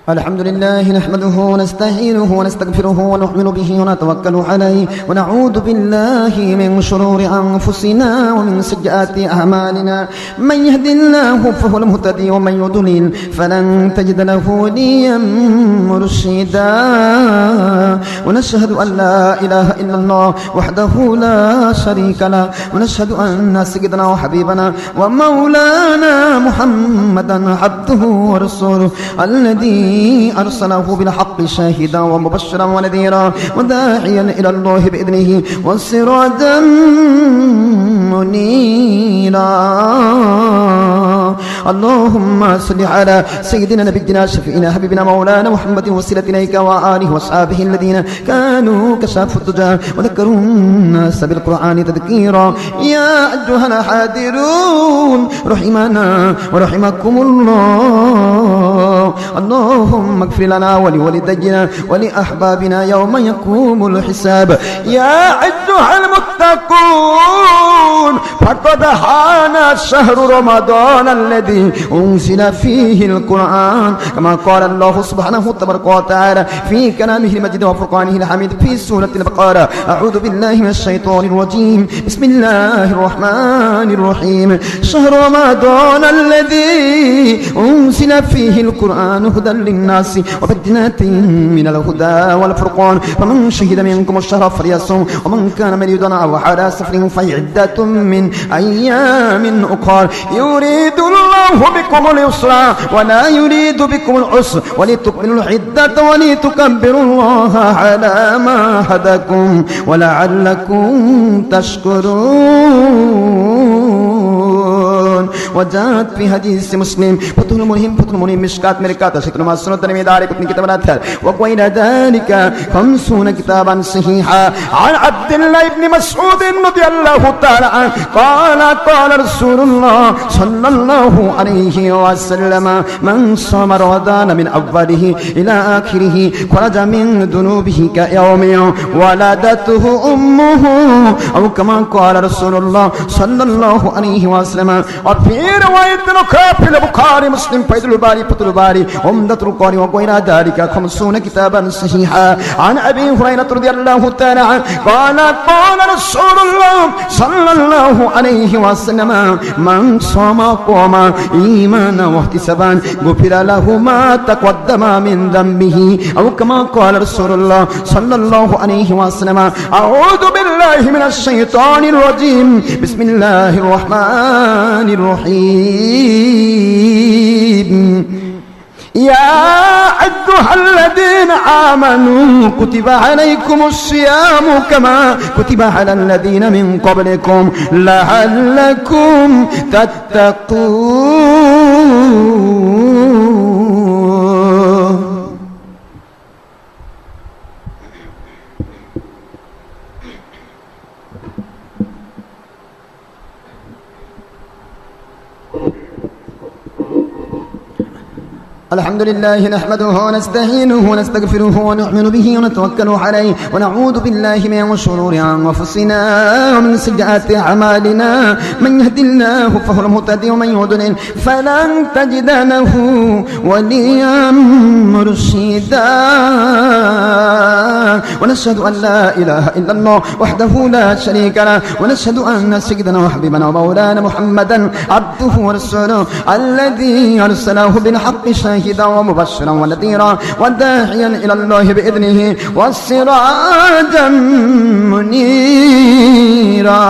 الحمد لله نحمده ونستعينه ونستغفره ونؤمن به ونتوكل عليه ونعوذ بالله من شرور أنفسنا ومن سيئات أعمالنا من يهد الله فهو المهتدي ومن يضلل فلن تجد له وليا مرشدا ونشهد أن لا إله إلا الله وحده لا شريك له ونشهد أن سيدنا وحبيبنا ومولانا محمدا عبده ورسوله الذي أرسله بالحق شاهدا ومبشرا ونذيرا وداعيا إلى الله بإذنه وسراجا منيرا اللهم صل على سيدنا نبينا شفيعنا حبيبنا مولانا محمد وسيلة إليك وآله وأصحابه الذين كانوا كشاف الدجى وذكروا الناس بالقرآن تذكيرا يا أيها الحاضرون رحمنا ورحمكم الله اللهم اغفر لنا ولوالدينا ولأحبابنا يوم يقوم الحساب يا أيها المتقون فقد حان شهر رمضان الذي أنزل فيه القرآن كما قال الله سبحانه تبارك وتعالى في كلامه المجيد وفرقانه الحميد في سورة البقرة أعوذ بالله من الشيطان الرجيم بسم الله الرحمن الرحيم شهر رمضان الذي أنزل فيه القرآن هدى للناس وبينات من الهدى والفرقان فمن شهد منكم الشهر فليصم ومن كان مريضا أو على سفر فعدة من أيام أخر يريد الله بكم اليسر ولا يريد بكم العسر ولتكملوا العدة ولتكبروا الله على ما هداكم ولعلكم تشكرون وجاءت في حديث مسلم فتح الملهم مشكات مركات شكل ما سنة المدارك من كتاب الأثر وغير ذلك 50 كتابا صحيحا عن عبد الله بن مسعود رضي الله تعالى عنه قال رسول الله صلى الله عليه وسلم من صام رمضان من أوله إلى آخره خرج من ذنوبه كيوم ولدته أمه أو كما قال رسول الله صلى الله عليه وسلم وفي رواية في البخاري مسلم فيض الباري فتح الباري عمدة القاري وغير ذلك 50 كتابا صحيحا عن أبي هريرة رضي الله تعالى عنه قال رسول الله صلى الله عليه وسلم من صام قام إيمانا واحتسابا غفر له ما تقدم من ذنبه أو كما قال رسول الله صلى الله عليه وسلم أعوذ بالله من الشيطان الرجيم بسم الله الرحمن الرحيم يا أيها الذين آمنوا كتب عليكم الصيام كما كتب على الذين من قبلكم لعلكم تتقون الحمد لله نحمده ونستعينه ونستغفره ونؤمن به ونتوكل عليه ونعوذ بالله من شرور أنفسنا ومن سيئات أعمالنا من يهد الله فهو المهتدي ومن يضلل فلن تجد له وليا مرشدا ونشهد أن لا إله إلا الله وحده لا شريك له ونشهد أن سيدنا وحبيبنا ومولانا محمدا عبده ورسوله الذي أرسله بالحق شاهدا ومبشرا ونذيرا وداعيا إلى الله بإذنه وسراجا منيرا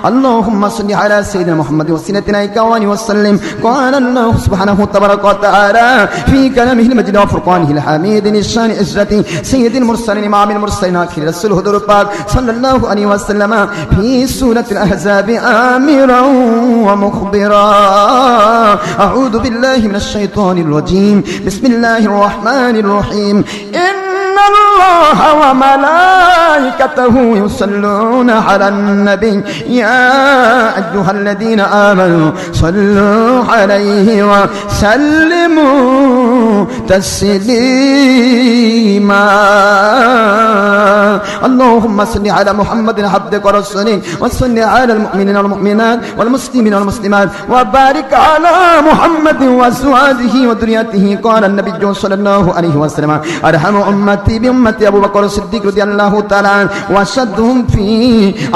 اللهم صل على سيدنا محمد وسيلتنا إليك وسلم قال الله سبحانه تبارك وتعالى في كلامه المجيد وفرقانه الحميد للشان إجرته سيد المرسلين إمام المرسلين آخر رسول هدر الباق صلى الله عليه وسلم في سورة الأحزاب آمرا ومخبرا أعوذ بالله من الشيطان الرجيم بسم الله الرحمن الرحيم إن الله الله وملائكته يصلون على النبي يا أيها الذين آمنوا صلوا عليه وسلموا تسليما اللهم صل على محمد عبدك ورسولك وصل على المؤمنين والمؤمنات والمسلمين والمسلمات وبارك على محمد وأزواجه وذريته. قال النبي صلى الله عليه وسلم أرحم أمتي بأمتي أبو بكر الصديق رضي الله تعالى عنه وأشدهم في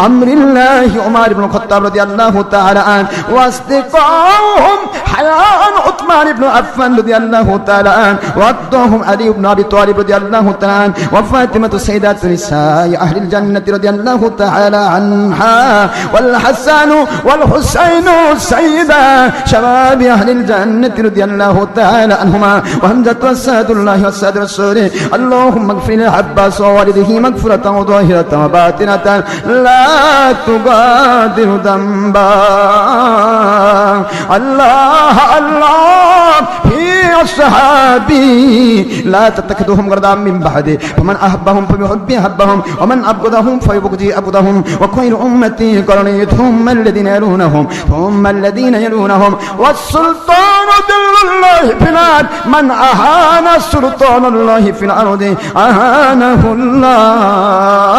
أمر الله عمر بن الخطاب رضي الله تعالى عنه وأصدقائهم حياء عثمان بن عفان رضي الله تعالى عنه وأقدهم علي بن أبي طالب رضي الله تعالى عنه وفاطمة سيدة نساء أهل الجنة رضي الله تعالى عنها والحسن والحسين سيدا شباب أهل الجنة رضي الله تعالى عنهما وحمزة وسعد الله وسعد رسوله. اللهم اغفر للعباس ووالده مغفرة ظاهرة وباطنة لا تغادر ذنبا. الله الله في أصحابي لا تتخذهم غرضا من بعدي فمن أحبهم فبحبي أحبهم ومن أبغضهم فببغضي أبغضهم وخير أمتي قرني ثم الذين يلونهم ثم الذين يلونهم والسلطان ذل الله في الأرض من أهان سلطان الله في الأرض أهانه الله.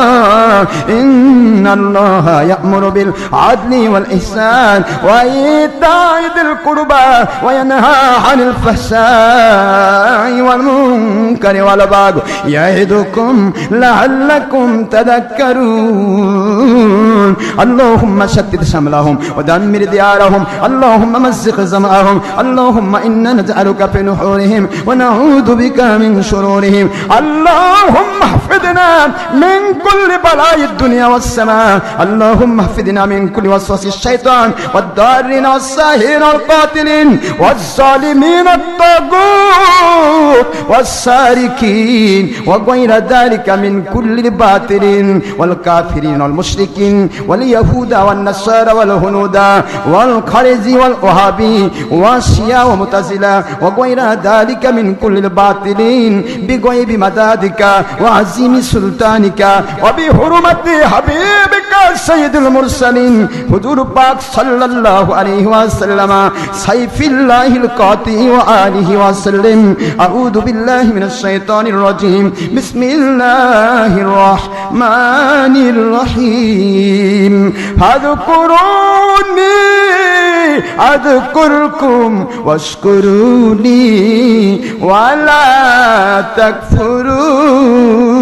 إن الله يأمر بالعدل والإحسان وإيتاء ذي القربى وينهى عن الفحشاء والمنكر والبغي يعظكم لعلكم تذكرون. اللهم شتت شملهم ودمر ديارهم اللهم مزق جمعهم اللهم إنا نجعلك في نحورهم ونعوذ بك من شرورهم. اللهم احفظنا من كل بلاء الدنيا والسماء اللهم احفظنا من كل وسوس الشيطان والضارين والساهرين والقاتلين والظالمين الطاغوت والسارقين وغير ذلك من كل الباطلين والكافرين والمشركين واليهود والنصارى والهنود والخارج والوهابي والشيعة ومعتزلة وغير ذلك من كل الباطلين بغيب مدادك وعظيم سلطانك وبحرمة حبيبك سيد المرسلين حضور پاک صلى الله عليه وسلم سيف الله القاطع وآله وسلم. أعوذ بالله من الشيطان الرجيم. بسم الله الرحمن الرحيم. فاذكروني أذكركم واشكروا لي ولا تكفرون.